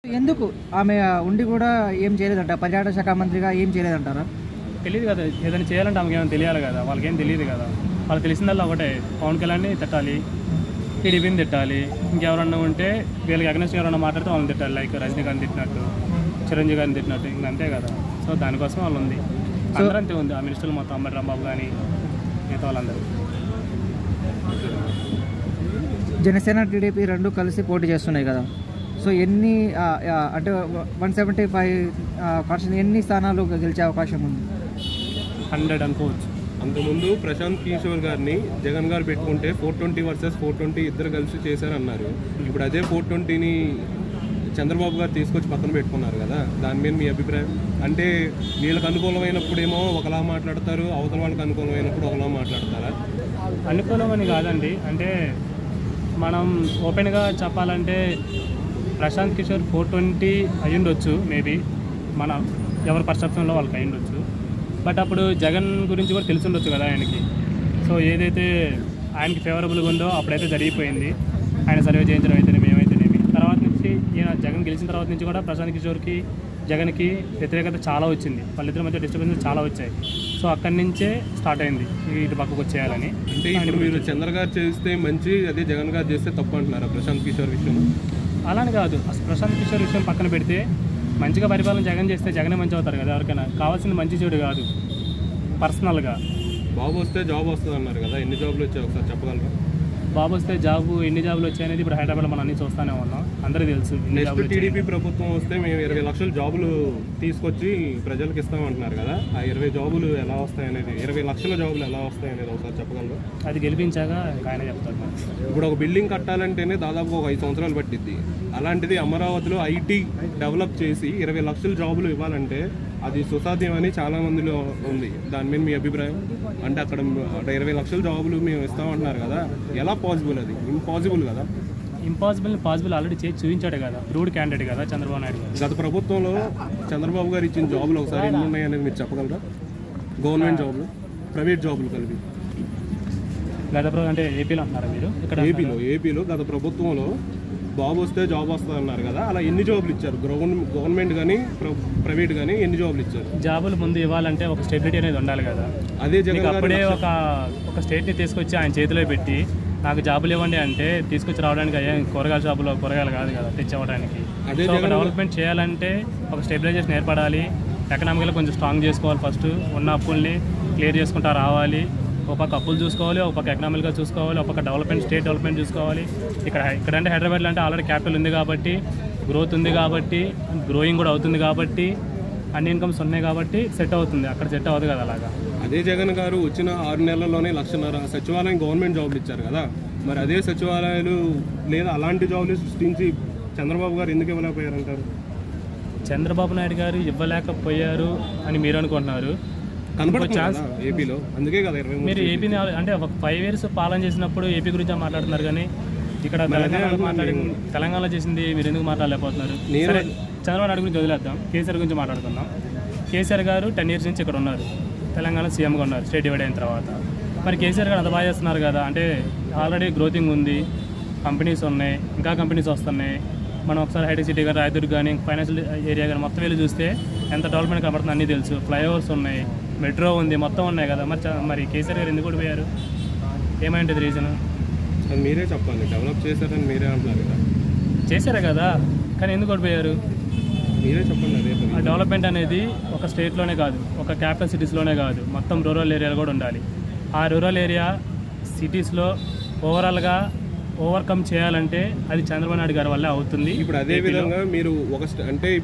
ఎందుకు ఆమె ఉండి కూడా ఏం చేయలేదంట? పర్యాటక శాఖ మంత్రిగా ఏం చేయలేదంటారా? తెలియదు కదా, ఏదైనా చేయాలంటే ఆమెకి ఏమైనా తెలియాలి కదా, వాళ్ళకేం తెలియదు కదా. వాళ్ళకి తెలిసిందల్లా ఒకటే, పవన్ కళ్యాణ్ని తిట్టాలి, టీడీపీని తిట్టాలి, ఇంకెవరన్నా ఉంటే వీళ్ళకి అగ్నెస్ట్ ఎవరన్నా మాట్లాడితే వాళ్ళని తిట్టాలి. లైక్ రజనీకాంత్ తిట్టినట్టు, చిరంజీవి గారిని తిట్టినట్టు, ఇంకంతే కదా. సో దానికోసం వాళ్ళు ఉంది, అందరూ అంతే ఉంది. ఆ మినిస్టర్లు మొత్తం అంబటి రాంబాబు కానీ మిగతా వాళ్ళందరూ. జనసేన టీడీపీ రెండు కలిసి పోటీ చేస్తున్నాయి కదా. సో ఎన్ని అంటే 175% ఎన్ని స్థానాలు గెలిచే అవకాశం ఉంది? 100 అనుకోవచ్చు. అంతకుముందు ప్రశాంత్ కిషోర్ గారిని జగన్ గారు పెట్టుకుంటే 420 వర్సెస్ 420 ఇద్దరు కలిసి చేశారన్నారు. ఇప్పుడు అదే 420ని చంద్రబాబు గారు తీసుకొచ్చి పక్కన పెట్టుకున్నారు కదా, దాని మీద మీ అభిప్రాయం? అంటే వీళ్ళకి అనుకూలమైనప్పుడేమో ఒకలా మాట్లాడతారు, అవతల వాళ్ళకి అనుకూలమైనప్పుడు ఒకలా మాట్లాడతారా? అనుకూలమని కాదండి, అంటే మనం ఓపెన్గా చెప్పాలంటే ప్రశాంత్ కిషోర్ 420 అయ్యుండొచ్చు, మేబీ మన ఎవరి పర్సెప్షన్లో వాళ్ళకి అయ్యుండొచ్చు. బట్ అప్పుడు జగన్ గురించి కూడా తెలిసి ఉండొచ్చు కదా ఆయనకి. సో ఏదైతే ఆయనకి ఫేవరబుల్గా ఉందో అప్పుడైతే జరిగిపోయింది. ఆయన సర్వే చేయించడం అయితేనేమి, ఏమైతేనేమి. తర్వాత నుంచి ఈయన జగన్ గెలిచిన తర్వాత నుంచి కూడా ప్రశాంత్ కిషోర్కి జగన్కి వ్యతిరేకత చాలా వచ్చింది, వాళ్ళిద్దరి మధ్య డిస్టర్బెన్స్ చాలా వచ్చాయి. సో అక్కడి నుంచే స్టార్ట్ అయింది ఇటు పక్కకు వచ్చేయాలని. అంటే ఇప్పుడు మీరు చంద్ర గారు చేస్తే మంచి, అదే జగన్ గారు చేస్తే తప్పు అంటున్నారా ప్రశాంత్ కిషోర్ విషయం? అలానే కాదు, అసలు ప్రశాంత్ కిషోర్ విషయం పక్కన పెడితే మంచిగా పరిపాలన జగన్ చేస్తే జగనే మంచి అవుతారు కదా. ఎవరికైనా కావాల్సింది మంచి చెడు కాదు, పర్సనల్గా. బాబు వస్తే జాబ్ వస్తుంది అన్నారు కదా, ఎన్ని జాబ్లు వచ్చాయి ఒకసారి చెప్పగలరా? బాబు వస్తే జాబు, ఎన్ని జాబులు వచ్చాయనేది ఇప్పుడు హైదరాబాద్లో మనం అన్ని చూస్తూనే ఉన్నాం, అందరికీ తెలుసు. నెక్స్ట్ టీడీపీ ప్రభుత్వం వస్తే మేము 20 లక్షల జాబులు తీసుకొచ్చి ప్రజలకు ఇస్తామంటున్నారు కదా, ఆ 20 జాబులు ఎలా వస్తాయనేది, 20 లక్షల జాబులు ఎలా వస్తాయనేది ఒకసారి చెప్పగలరా? అది గెలిపించాక ఆయన చెప్తారు. ఇప్పుడు ఒక బిల్డింగ్ కట్టాలంటేనే దాదాపు ఒక 5 సంవత్సరాలు పట్టిద్ది. అలాంటిది అమరావతిలో ఐటీ డెవలప్ చేసి 20 లక్షల జాబులు ఇవ్వాలంటే అది సుసాధ్యం అని చాలా మందిలో ఉంది. దాని మీద మీ అభిప్రాయం? అంటే అక్కడ 20 లక్షల జాబులు మేము ఇస్తామంటున్నారు కదా, ఎలా పాసిబుల్? అది ఇంపాసిబుల్ కదా. పాసిబుల్ ఆల్రెడీ చేసి చూపించాడు కదా, ప్రూవ్డ్ క్యాండిడేట్ కదా చంద్రబాబు నాయుడు గారు. గత ప్రభుత్వంలో చంద్రబాబు గారు ఇచ్చిన జాబులు ఒకసారి ఎన్ని ఉన్నాయి అనేది మీరు చెప్పగలరా? గవర్నమెంట్ జాబులు, ప్రైవేట్ జాబులు కలిపి. గత అంటే ఏపీలో అంటున్నారా మీరు? ఇక్కడ ఏపీలో గత ప్రభుత్వంలో బాబు వస్తే జాబ్ వస్తుంది అన్నారు కదా, అలా ఎన్ని జాబులు ఇచ్చారు? గవర్నమెంట్ కానీ ప్రైవేట్ కానీ ఎన్ని జాబులు ఇచ్చారు? జాబులు ముందు ఇవ్వాలంటే ఒక స్టెబిలిటీ అనేది ఉండాలి కదా. అదే జగన్ అప్పుడే ఒక స్టేట్ని తీసుకొచ్చి ఆయన చేతిలో పెట్టి నాకు జాబులు ఇవ్వండి అంటే తీసుకొచ్చి రావడానికి అయ్యే కూరగాయల షాపులో కూరగాయలు కాదు కదా తెచ్చివ్వడానికి. సో ఒక డెవలప్మెంట్ చేయాలంటే ఒక స్టెబిలైజేషన్ ఏర్పడాలి, ఎకనామికల్గా కొంచెం స్ట్రాంగ్ చేసుకోవాలి. ఫస్ట్ ఉన్న అప్పుల్ని క్లియర్ చేసుకుంటా రావాలి. ఒక పక్క అప్పులు చూసుకోవాలి, ఒక పక్క ఎకనామిక్గా చూసుకోవాలి, ఒక పక్క డెవలప్మెంట్, స్టేట్ డెవలప్మెంట్ చూసుకోవాలి. ఇక్కడంటే హైదరాబాద్లో అంటే ఆల్రెడీ క్యాపిటల్ ఉంది కాబట్టి, గ్రోత్ ఉంది కాబట్టి, గ్రోయింగ్ కూడా అవుతుంది కాబట్టి, అన్ని ఇన్కమ్స్ ఉన్నాయి కాబట్టి సెట్ అవుతుంది. అక్కడ సెట్ అవ్వదు కదా అలాగా. అదే జగన్ గారు వచ్చిన 6 నెలల్లోనే 1,50,000 సచివాలయం గవర్నమెంట్ జాబులు ఇచ్చారు కదా, మరి అదే సచివాలయాలు లేదా అలాంటి జాబులు సృష్టించి చంద్రబాబు గారు ఎందుకు ఇవ్వలేకపోయారంటారు? చంద్రబాబు నాయుడు గారు ఇవ్వలేకపోయారు అని మీరు అనుకుంటున్నారు. ఏపీలో అందుకే కదా మీరు ఏపీని అంటే ఒక 5 years పాలన చేసినప్పుడు ఏపీ గురించి మాట్లాడుతున్నారు, కానీ ఇక్కడ తెలంగాణలో చేసింది మీరు ఎందుకు మాట్లాడలేకపోతున్నారు? సరే, చంద్రబాబు నాయుడు గురించి వదిలేద్దాం, కేసీఆర్ గురించి మాట్లాడుకుందాం. కేసీఆర్ గారు 10 years నుంచి ఇక్కడ ఉన్నారు, తెలంగాణ సీఎంగా ఉన్నారు స్టేట్ డివైడ్ అయిన తర్వాత. మరి కేసీఆర్ గారు అంత బాగా చేస్తున్నారు కదా, అంటే ఆల్రెడీ గ్రోతింగ్ ఉంది, కంపెనీస్ ఉన్నాయి, ఇంకా కంపెనీస్ వస్తున్నాయి. మనం ఒకసారి హైటెక్ సిటీ కానీ, రాయదుర్గ్ కానీ, ఫైనాన్షియల్ ఏరియా కానీ మొత్తం వెళ్ళి చూస్తే ఎంత డెవలప్మెంట్ కనబడుతుంది అన్నీ తెలుసు. ఫ్లైఓవర్స్ ఉన్నాయి, మెట్రో ఉంది, మొత్తం ఉన్నాయి కదా. మరి కేసీఆర్ గారు ఎందుకు ఓడిపోయారు? ఏమైంటుంది రీజన్? మీరే చెప్పండి. డెవలప్ చేశారని మీరే అంటున్నారు కదా. చేశారే కదా, కానీ ఎందుకు ఓడిపోయారు మీరే చెప్పండి. అదే డెవలప్మెంట్ అనేది ఒక స్టేట్లోనే కాదు, ఒక క్యాపిటల్ సిటీస్లోనే కాదు, మొత్తం రూరల్ ఏరియాలో కూడా ఉండాలి. ఆ రూరల్ ఏరియా సిటీస్లో ఓవరాల్గా ఓవర్కమ్ చేయాలంటే అది చంద్రబాబు నాయుడు గారి వల్లే అవుతుంది. ఇప్పుడు అదే విధంగా మీరు అంటే